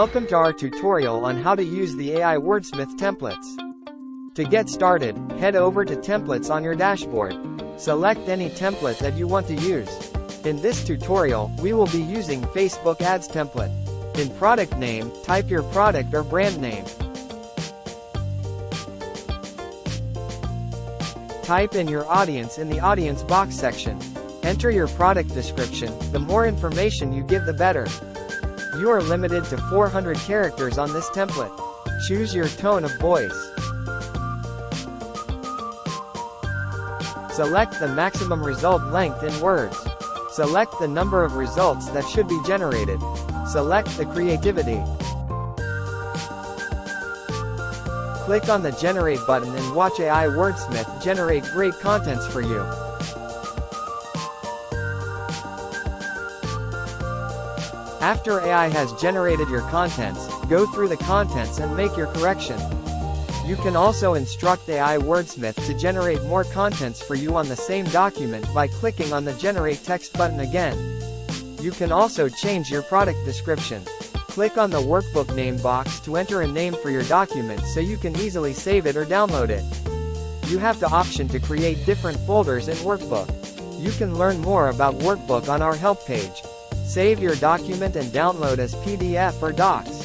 Welcome to our tutorial on how to use the AI-Wordsmith templates. To get started, head over to Templates on your dashboard. Select any template that you want to use. In this tutorial, we will be using Facebook Ads template. In product name, type your product or brand name. Type in your audience in the audience box section. Enter your product description. The more information you give, the better. You are limited to 400 characters on this template. Choose your tone of voice. Select the maximum result length in words. Select the number of results that should be generated. Select the creativity. Click on the Generate button and watch AI-Wordsmith generate great contents for you. After AI has generated your contents, go through the contents and make your correction. You can also instruct AI-Wordsmith to generate more contents for you on the same document by clicking on the Generate Text button again. You can also change your product description. Click on the workbook name box to enter a name for your document so you can easily save it or download it. You have the option to create different folders in Workbook. You can learn more about Workbook on our help page. Save your document and download as PDF or Docs.